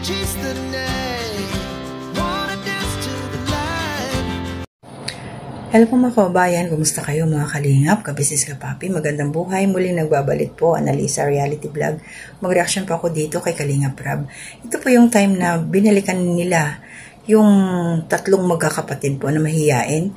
chase the night, wanna dance to the light. Hello po mga kabayan, kumusta kayo mga kalingap, kabisis kapapi, magandang buhay, muling nagbabalik po, Analisa Reality Vlog. Mag-reaction po ako dito kay Kalingap Rab. Ito po yung time na binalikan nila yung tatlong magkakapatid po na mahiyain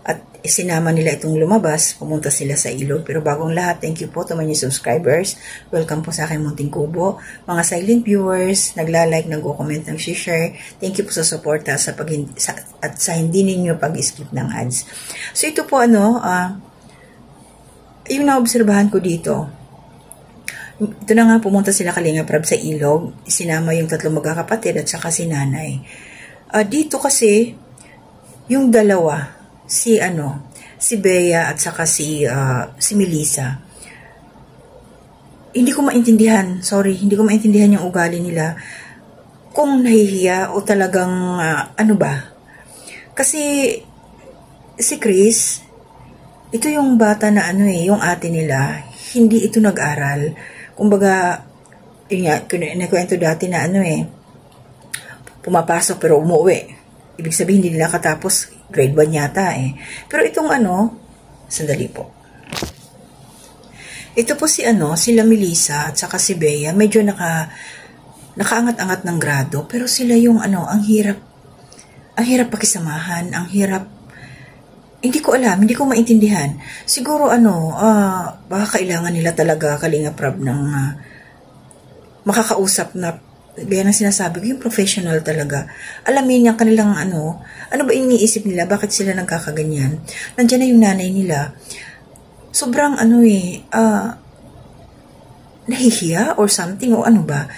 at sinama nila itong lumabas, pumunta sila sa ilog. Pero bagong lahat, thank you po to my new subscribers. Welcome po sa aking munting kubo. Mga silent viewers, nagla-like, nag-comment, nag-share. Thank you po sa support at sa hindi ninyo pag-skip ng ads. So ito po yung naobserbahan ko dito. Ito na nga, pumunta sila Kalingap Rab sa ilog. Sinama yung tatlong magkakapatid at saka si nanay. Dito kasi, yung dalawa, si Bea at saka si Melissa. Hindi ko maintindihan, hindi ko maintindihan yung ugali nila. Kung nahihiya o talagang ano ba? Kasi si Chris, ito yung bata na yung ate nila, hindi ito nag-aral. Kumbaga, yun nga, nakwento dati na pumapasok pero umuwi. Ibig sabihin, hindi nila katapos grade 1 yata Pero itong sandali po. Ito po sila Melissa at saka si Bea, medyo nakaangat-angat ng grado, pero sila yung ang hirap pakisamahan, ang hirap, hindi ko alam, hindi ko maintindihan. Siguro baka kailangan nila talaga Kalingap Rab ng makakausap na, gaya ng sinasabi ko, yung professional talaga. Alamin niya kanilang ano ba iniisip nila, bakit sila nagkakaganyan. Nandiyan na yung nanay nila. Sobrang nahihiya or something o ano ba.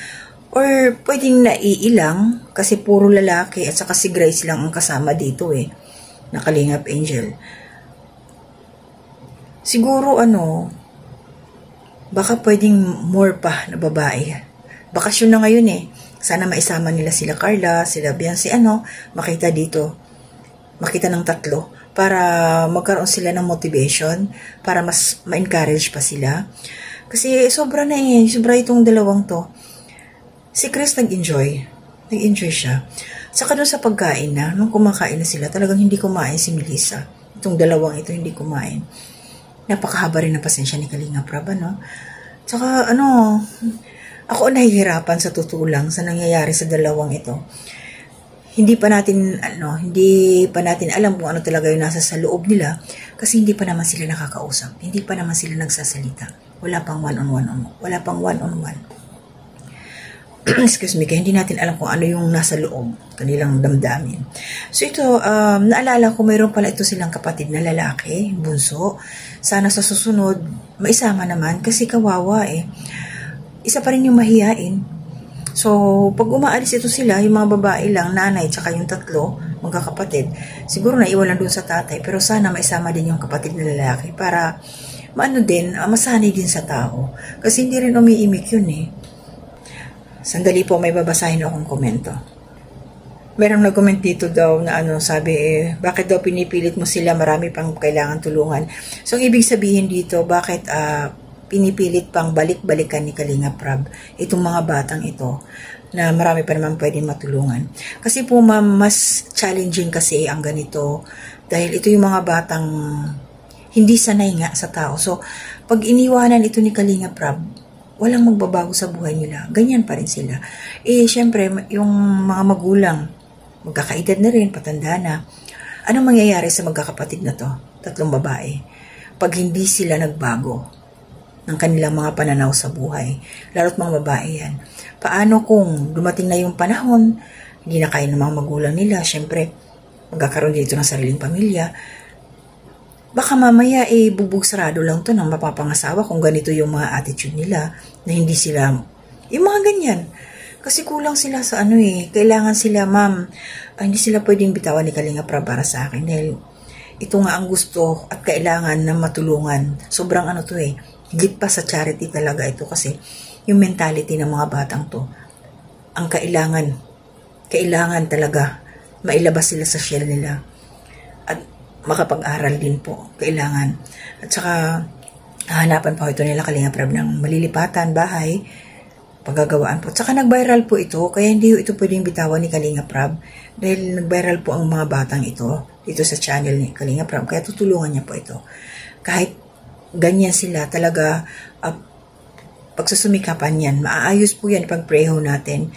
Or pwedeng naiilang kasi puro lalaki at saka si Grace lang ang kasama dito na Kalingap Angel. Siguro baka pwedeng more pa na babae. Bakasyon na ngayon Sana maisama nila sila Carla, sila Biancy, makita dito. Makita ng tatlo para magkaroon sila ng motivation, para mas ma-encourage pa sila. Kasi sobra na sobra itong dalawang to. Si Chris nag-enjoy siya. Saka doon sa pagkain nung kumakain na sila, talagang hindi kumain si Melissa. Itong dalawang ito hindi kumain. Napakahaba rin ng pasensya ni Kalingap Rab, Saka ako nahihirapan sa tutulang sa nangyayari sa dalawang ito. Hindi pa natin alam kung ano talaga yung nasa sa loob nila kasi hindi pa naman sila nakakausap. Hindi pa naman sila nagsasalita. Wala pang one-on-one. Excuse me, kaya hindi natin alam kung ano yung nasa loob, kanilang damdamin. So ito, naalala ko mayroon pala ito silang kapatid na lalaki, bunso. Sana sa susunod, maisama naman kasi kawawa Isa pa rin yung mahihain. So, pag umaalis ito sila, yung mga babae lang, nanay, tsaka yung tatlo, magkakapatid, siguro naiwan lang dun sa tatay, pero sana maisama din yung kapatid na lalaki para, masanay din sa tao. Kasi hindi rin umiimik yun Sandali po, may babasahin akong komento. Merong nag-comment dito daw na sabi bakit daw pinipilit mo sila, marami pang kailangan tulungan. So, ang ibig sabihin dito, bakit, pinipilit pang balik-balikan ni Kalingap Rab itong mga batang ito na marami pa naman pwedeng matulungan. Kasi po mas challenging kasi ang ganito dahil ito yung mga batang hindi sanay nga sa tao. So, pag iniwanan ito ni Kalingap Rab, walang magbabago sa buhay nila. Ganyan pa rin sila. Syempre, yung mga magulang, magkakaedad na rin, patanda na. Anong mangyayari sa magkakapatid na to? Tatlong babae. Pag hindi sila nagbago ng kanilang mga pananaw sa buhay. Lalo't mga babae yan. Paano kung dumating na yung panahon, hindi na kaya ng mga magulang nila, syempre, magkakaroon dito ng sariling pamilya. Baka mamaya bubog sarado lang to ng mapapangasawa kung ganito yung mga attitude nila, na hindi sila, yung mga ganyan. Kasi kulang sila sa kailangan sila, ma'am, hindi sila pwedeng bitawan ni Kalingap Rab para sa akin. Dahil ito nga ang gusto at kailangan na matulungan. Sobrang higit pa sa charity talaga ito kasi yung mentality ng mga batang to, ang kailangan talaga mailabas sila sa shell nila at makapag-aral din po, kailangan. At saka hahanapan pa ito nila Kalingap Rab ng malilipatan, bahay, paggagawaan po. Tsaka nag-viral po ito, kaya hindi ito pwedeng bitawan ni Kalinga Prab. Dahil nag-viral po ang mga batang ito dito sa channel ni Kalinga Prab. Kaya tutulungan niya po ito. Kahit ganyan sila, talaga pagsusumikapan yan. Maaayos po yan pag preho natin.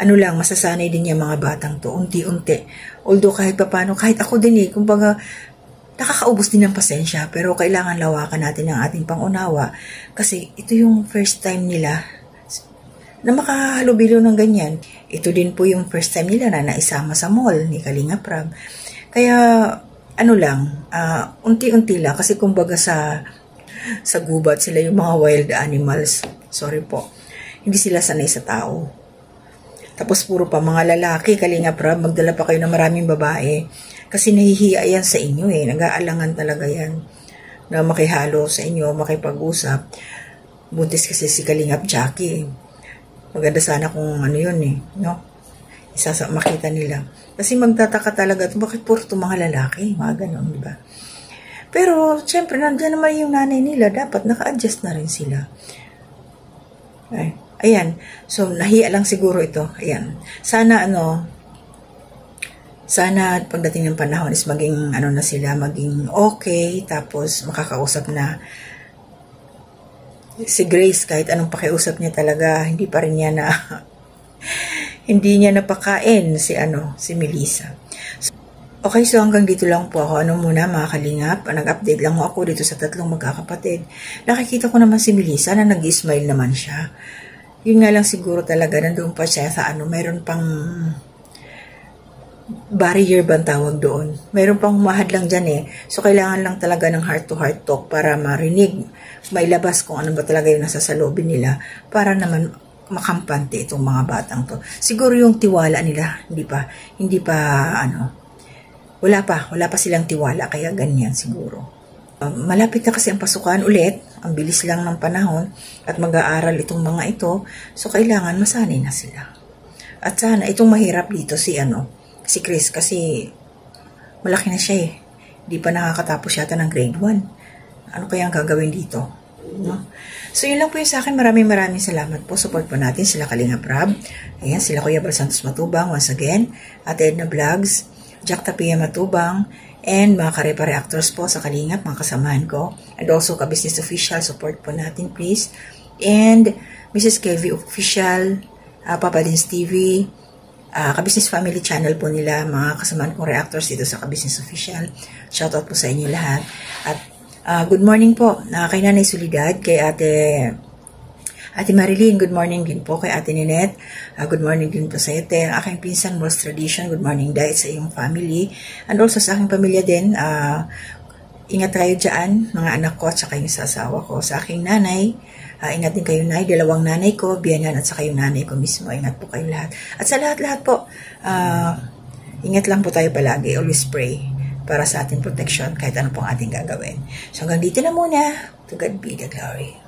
Ano lang, masasanay din yung mga batang to, unti-unti. Although kahit papano, kahit ako din kumbaga, nakakaubos din ng pasensya, pero kailangan lawakan natin ang ating pangunawa. Kasi ito yung first time nila na makahalubilo ng ganyan. Ito din po yung first time nila na naisama sa mall ni Kalinga Prab. Kaya, ano lang, unti-unti lang, kasi kumbaga sa gubat sila yung mga wild animals. Sorry po. Hindi sila sanay sa tao. Tapos puro pa mga lalaki, Kalinga Prab, magdala pa kayo ng maraming babae. Kasi nahihiya yan sa inyo nag-aalangan talaga yan na makihalo sa inyo, makipag-usap. Buntis kasi si Kalingap Jackie. Maganda sana kung ano yun no? Makita nila. Kasi magtataka talaga, bakit puro mga lalaki? Mga ganon, di ba? Pero, syempre, nandiyan naman yung nanay nila, dapat naka-adjust na rin sila. Ayan. So, nahiya lang siguro ito. Ayan. Sana, sana pagdating ng panahon is maging, na sila, maging okay, tapos makakausap na si Grace, kahit anong pakiusap niya talaga, hindi pa rin niya hindi niya napakain si Melissa. Okay, so hanggang dito lang po ako. Muna mga kalingap, nag-update lang ako dito sa tatlong magkakapatid. Nakikita ko naman si Melissa na nag-smile naman siya. Yun nga lang siguro talaga, nandoon pa siya sa mayroon pang barrier bang tawag doon. Mayroon pang humahad lang dyan So, kailangan lang talaga ng heart-to-heart talk para marinig, mailabas kung ano ba talaga yung nasa salobin nila para naman makampante itong mga batang to. Siguro yung tiwala nila, hindi pa wala pa silang tiwala, kaya ganyan siguro. Malapit na kasi ang pasukan ulit, ang bilis lang ng panahon at mag-aaral itong mga ito, so kailangan masanay na sila. At sana itong mahirap dito si Chris, kasi malaki na siya Hindi pa nakakatapos yata ng grade 1. Ano kaya ang gagawin dito? No? So, yun lang po yung sa akin. Maraming salamat po. Support po natin sila Kalinga Prab. Ayan, sila Kuya Bal Santos Matubang. Once again, Ate Edna Vlogs, Jack Tapia Matubang, and mga Kare-Pare Actors po sa Kalingap, mga kasamahan ko. And also, Ka-Business Official, support po natin, please. And Mrs. Kelvy Official, Papa Dins TV, Ka-Business Family Channel po nila, mga kasamahan kong reactors dito sa Ka-Business Official. Shoutout po sa inyo lahat. At good morning po kay Nanay Solidad, kay Ate Marilyn, good morning din po kay Ate Ninette. Good morning din po sa Ate. Ang aking pinsan, Malls Tradition, good morning dahil sa iyong family. And also sa aking pamilya din, ingat kayo dyan, mga anak ko at saka yung sa asawa ko. Sa aking nanay, ingat din kayo nay, dalawang nanay ko, biyanan at saka yung nanay ko mismo. Ingat po kayo lahat. At sa lahat-lahat po, ingat lang po tayo palagi. Always pray para sa ating protection kahit ano pong ating gagawin. So hanggang dito na muna. To God be the glory.